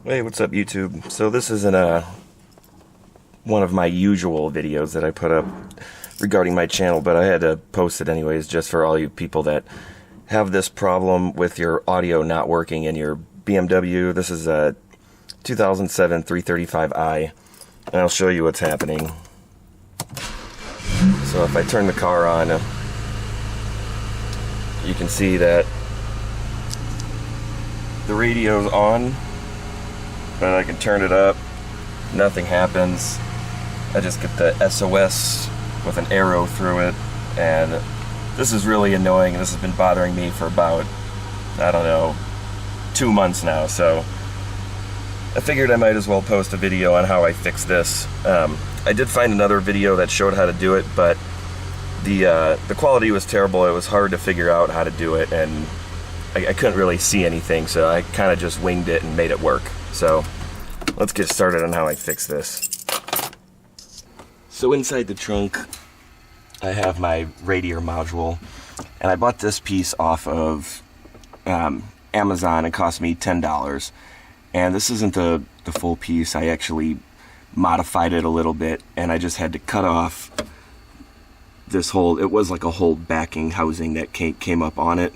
Hey, what's up YouTube? So this isn't one of my usual videos that I put up regarding my channel, but I had to post it anyways just for all you people that have this problem with your audio not working in your BMW. This is a 2007 335i, and I'll show you what's happening. So if I turn the car on, you can see that the radio's on, but I can turn it up, nothing happens. I just get the SOS with an arrow through it, and this is really annoying, and this has been bothering me for about, I don't know, 2 months now, so I figured I might as well post a video on how I fix this. I did find another video that showed how to do it, but the quality was terrible. It was hard to figure out how to do it, and I couldn't really see anything, so I kind of just winged it and made it work. So let's get started on how I fix this. So inside the trunk, I have my radio module, and I bought this piece off of Amazon. It cost me $10, and this isn't the full piece. I actually modified it a little bit, and I just had to cut off this whole, it was like a whole backing housing that came up on it,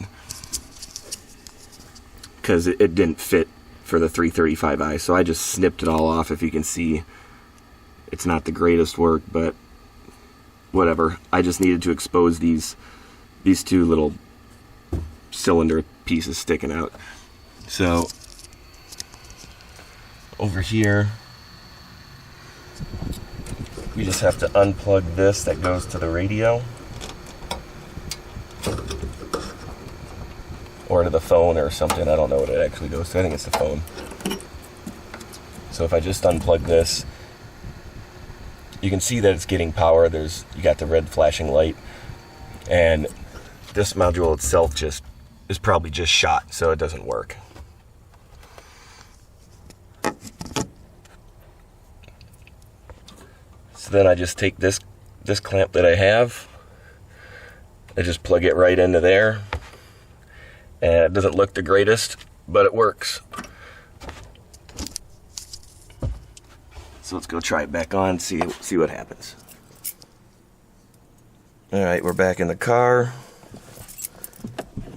because it didn't fit for the 335i, so I just snipped it all off. If you can see, it's not the greatest work, but whatever. I just needed to expose these two little cylinder pieces sticking out. So over here, we just have to unplug this that goes to the radio, or to the phone or something. I don't know what it actually goes to. I think it's the phone. So if I just unplug this, you can see that it's getting power. You got the red flashing light, and this module itself is probably just shot, so it doesn't work. So then I just take this clamp that I have, I just plug it right into there. And it doesn't look the greatest, but it works. So let's go try it back on, see what happens. Alright, we're back in the car.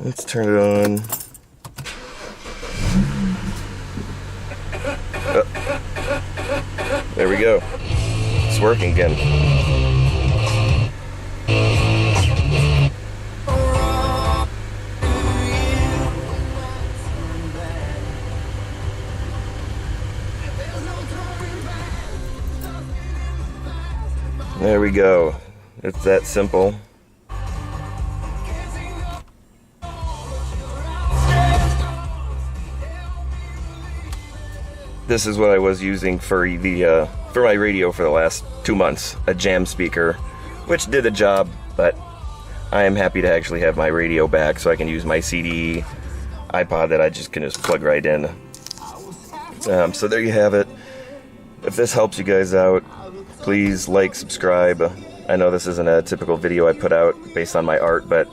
Let's turn it on. Oh. There we go. It's working again. There we go. It's that simple. This is what I was using for my radio for the last 2 months, a jam speaker, which did the job, but I am happy to actually have my radio back so I can use my CD iPod that I can just plug right in. So there you have it. If this helps you guys out, please like, subscribe. I know this isn't a typical video I put out based on my art, but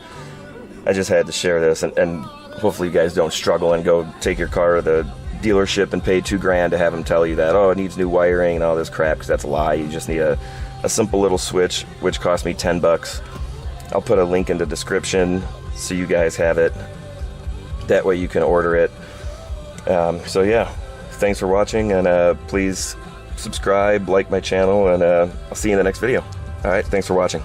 I just had to share this, and hopefully you guys don't struggle and go take your car to the dealership and pay $2 grand to have them tell you that, oh, it needs new wiring and all this crap, because that's a lie. You just need a simple little switch, which cost me $10. I'll put a link in the description so you guys have it. That way you can order it. So yeah, thanks for watching, and please subscribe, like my channel, and I'll see you in the next video. Alright, thanks for watching.